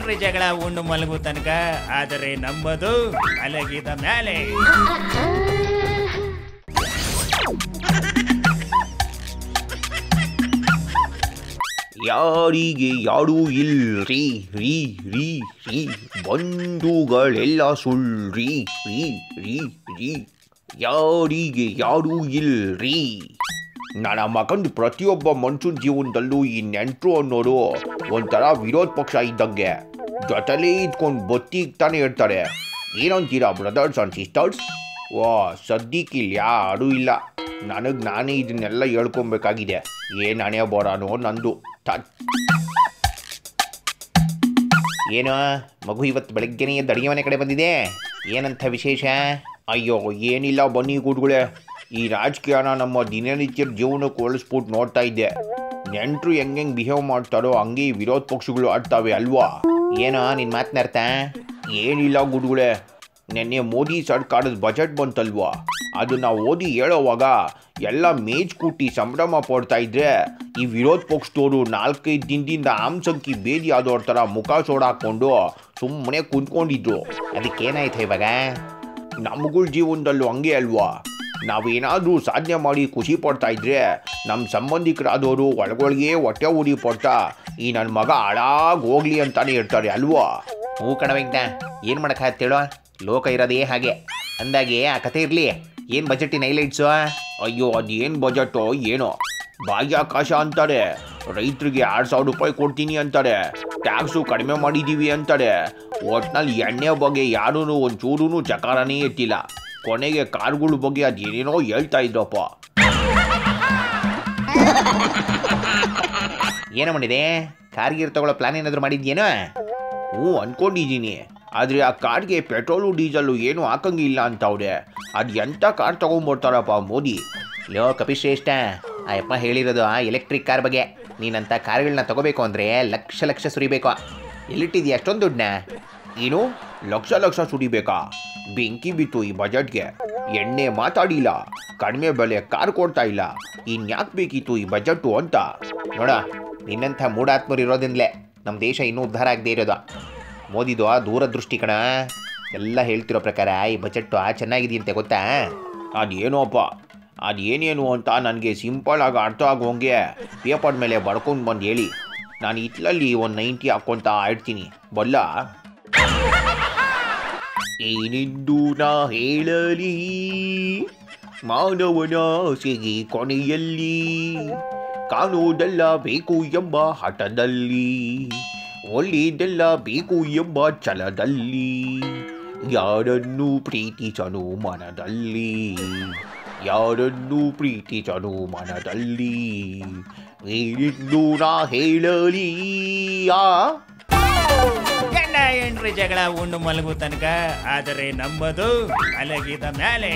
ಏನ್ರಿ ಜಗಳ ಉಂಡು ಮಲಗು ತನಕ, ಆದರೆ ನಂಬದು ಮಲಗಿದ ಮೇಲೆ. ಯಾರಿಗೆ ಯಾರೂ ಇಲ್ರಿ ರೀ ರೀ ರೀ, ಬಂಧುಗಳೆಲ್ಲ ಸುಳ್ರಿ ರೀ ರೀ ರೀ, ಯಾರಿಗೆ ಯಾರೂ ಇಲ್ರಿ. ನನ್ನ ಮಗಂದು ಪ್ರತಿಯೊಬ್ಬ ಮನುಷ್ಯನ ಜೀವನದಲ್ಲೂ ಈ ನೆಂಟರು ಅನ್ನೋರು ಒಂಥರ ವಿರೋಧ ಪಕ್ಷ ಇದ್ದಂಗೆ, ಜೊತೆಲೇ ಇದ್ಕೊಂಡು ಬತ್ತಿಗೆ ತಾನೇ ಇರ್ತಾರೆ. ಏನಂತೀರಾ ಬ್ರದರ್ಸ್ ಆ್ಯಂಡ್ ಸಿಸ್ಟರ್ಸ್? ವಾ, ಸದ್ಯಕ್ಕಿಲ್ಲ ಯಾರೂ ಇಲ್ಲ. ನನಗೆ ನಾನೇ ಇದನ್ನೆಲ್ಲ ಹೇಳ್ಕೊಬೇಕಾಗಿದೆ. ಏನು ಹಣೆ ಬರೋನೋ ನಂದು. ಏನೋ ಮಗು ಇವತ್ತು ಬೆಳಗ್ಗೆನೇ ಎದ್ದು ಅಡುಗೆ ಮನೆ ಕಡೆ ಬಂದಿದೆ, ಏನಂತ ವಿಶೇಷ? ಅಯ್ಯೋ ಏನಿಲ್ಲ ಬನ್ನಿ ಕೂಡ್ಗಳೇ, ಈ ರಾಜಕೀಯನ ನಮ್ಮ ದಿನನಿತ್ಯದ ಜೀವನಕ್ಕೆ ಹೋಲಿಸ್ಬಿಟ್ಟು ನೋಡ್ತಾ ಇದ್ದೆ. ನೆಂಟರು ಹೆಂಗೆ ಬಿಹೇವ್ ಮಾಡ್ತಾರೋ ಹಂಗೆ ವಿರೋಧ ಪಕ್ಷಗಳು ಆಡ್ತಾವೆ ಅಲ್ವಾ? ಏನೋ ನಿನ್ನ ಮಾತನಾಡ್ತ? ಏನಿಲ್ಲ ಗುಡ್ಗಳೇ, ನೆನ್ನೆ ಮೋದಿ ಸರ್ಕಾರದ ಬಜೆಟ್ ಬಂತಲ್ವಾ, ಅದನ್ನು ಓದಿ ಹೇಳೋವಾಗ ಎಲ್ಲ ಮೇಜ್ ಕೂಟಿ ಸಂಭ್ರಮ ಪಡ್ತಾ ಇದ್ರೆ, ಈ ವಿರೋಧ ಪಕ್ಷದವರು 4-5 ದಿನದಿಂದ ಆಮ್ಸಂಕಿ ಬೇದಿ ಆದವ್ರ ಥರ ಮುಖ ಸೋಡಾಕೊಂಡು ಸುಮ್ಮನೆ ಕುಂತ್ಕೊಂಡಿದ್ರು. ಅದಕ್ಕೇನಾಯ್ತು ಇವಾಗ? ನಮಗಳ ಜೀವನದಲ್ಲೂ ಹಂಗೆ ಅಲ್ವಾ? ನಾವೇನಾದರೂ ಸಾಧನೆ ಮಾಡಿ ಖುಷಿ ಪಡ್ತಾ ಇದ್ರೆ ನಮ್ಮ ಸಂಬಂಧಿಕರಾದವರು ಒಳಗೊಳಗೆ ಹೊಟ್ಟೆ ಉರಿ ಪಡ್ತಾ ಈ ನನ್ನ ಮಗ ಹಾಳಾಗಿ ಹೋಗ್ಲಿ ಅಂತಾನೆ ಇರ್ತಾರೆ ಅಲ್ವಾ? ಹೂ ಕಣವೆಂಟ, ಏನು ಮಾಡೋಕ್ಕಾಗ್ತೇಳೋ, ಲೋಕ ಇರೋದೇ ಹಾಗೆ. ಅಂದಾಗೆ ಆ ಕತೆ ಇರಲಿ, ಏನು ಬಜೆಟಿನ ಹೈಲೈಟ್ಸು? ಅಯ್ಯೋ ಅದೇನು ಬಜೆಟೋ ಏನೋ, ಬಾಹ್ಯಾಕಾಶ ಅಂತಾರೆ, ರೈತರಿಗೆ 2,000 ರೂಪಾಯಿ ಕೊಡ್ತೀನಿ ಅಂತಾರೆ, ಟ್ಯಾಕ್ಸು ಕಡಿಮೆ ಮಾಡಿದ್ದೀವಿ ಅಂತಾರೆ. ಒಟ್ನಲ್ಲಿ ಎಣ್ಣೆ ಬಗ್ಗೆ ಯಾರೂ ಒಂಚೂರೂ ಚಕಾರನೇ ಎತ್ತಿಲ್ಲ. ಕೊನೆಗೆ ಕಾರ್ಗಳ ಬಗ್ಗೆ ಅದೇನೇನೋ ಹೇಳ್ತಾ ಇದ್ರಪ್ಪ. ಏನೋ ಮಾಡಿದೆ? ಕಾರ್ಗಿರ್ ತಗೊಳ್ಳೋ ಪ್ಲಾನ್ ಏನಾದರೂ ಮಾಡಿದ್ಯೇನೋ? ಹ್ಞೂ ಅಂದ್ಕೊಂಡಿದ್ದೀನಿ, ಆದರೆ ಆ ಕಾರ್ಗೆ ಪೆಟ್ರೋಲು ಡೀಸೆಲ್ಲು ಏನೂ ಹಾಕಂಗಿಲ್ಲ ಅಂತವ್ರೆ. ಅದು ಎಂಥ ಕಾರ್ ತೊಗೊಂಡ್ಬರ್ತಾರಪ್ಪ ಮೋದಿ. ಲೋ ಕಪಿಶ್ರೇಷ್ಠ, ಆ ಯಪ್ಪ ಹೇಳಿರೋದು ಎಲೆಕ್ಟ್ರಿಕ್ ಕಾರ್ ಬಗ್ಗೆ. ನೀನಂಥ ಕಾರ್ಗಳನ್ನ ತಗೋಬೇಕು ಅಂದರೆ ಲಕ್ಷ ಲಕ್ಷ ಸುರಿಬೇಕು. ಎಲ್ಲಿಟ್ಟಿದ್ಯಾ ಅಷ್ಟೊಂದು ದುಡ್ಡನ್ನ? ಏನು ಲಕ್ಷ ಲಕ್ಷ ಸುಡಿಬೇಕಾ? ಬೆಂಕಿ ಬಿತ್ತು ಈ ಬಜೆಟ್ಗೆ. ಎಣ್ಣೆ ಮಾತಾಡಿಲ್ಲ, ಕಡಿಮೆ ಬೆಲೆ ಕಾರ್ ಕೊಡ್ತಾ ಇಲ್ಲ, ಇನ್ಯಾಕೆ ಬೇಕಿತ್ತು ಈ ಬಜೆಟು ಅಂತ. ನೋಡ, ನಿನ್ನಂಥ ಮೂಢಾತ್ಮರು ಇರೋದ್ರಿಂದಲೇ ನಮ್ಮ ದೇಶ ಇನ್ನೂ ಉದ್ಧಾರ ಆಗದೆ ಇರೋದು. ಮೋದಿದು ದೂರದೃಷ್ಟಿ ಕಣ. ಎಲ್ಲ ಹೇಳ್ತಿರೋ ಪ್ರಕಾರ ಈ ಬಜೆಟ್ಟು ಚೆನ್ನಾಗಿದೆಯಂತೆ, ಗೊತ್ತಾ? ಅದೇನೋಪ್ಪ, ಅದೇನೇನು ಅಂತ ನನಗೆ ಸಿಂಪಲಾಗಿ ಅರ್ಥ ಆಗೋಂಗೆ ಪೇಪರ್ ಮೇಲೆ ಬರ್ಕೊಂಡು ಬಂದು ಹೇಳಿ. ನಾನು ಇತ್ಲಲ್ಲಿ ಒಂದು 90 ಹಾಕ್ಕೊತಾ ಇಡ್ತೀನಿ ಬಲ್ಲ. ಏನೆಂದು ನಾ ಹೇಳಲಿ ಮಾನವನ ಆಸೆಗೆ ಕೊನೆಯಲ್ಲಿ, ಕಾಣೋದೆಲ್ಲ ಬೇಕು ಎಂಬ ಹಠದಲ್ಲಿ, ಒಳ್ಳೆಯದೆಲ್ಲ ಬೇಕು ಎಂಬ ಛಲದಲ್ಲಿ, ಯಾರನ್ನು ಪ್ರೀತಿಸನು ಮನದಲ್ಲಿ, ಯಾರನ್ನು ಪ್ರೀತಿಸನು ಮನದಲ್ಲಿ, ಏನೆಂದು ನಾ ಹೇಳಲಿ. ಗಂಡ ಹೆಂಡ್ರಿ ಜಗಳ ಉಂಡು ಮಲಗು ತನಕ, ಆದರೆ ನಂಬದು ಮಲಗಿದ ಮೇಲೆ.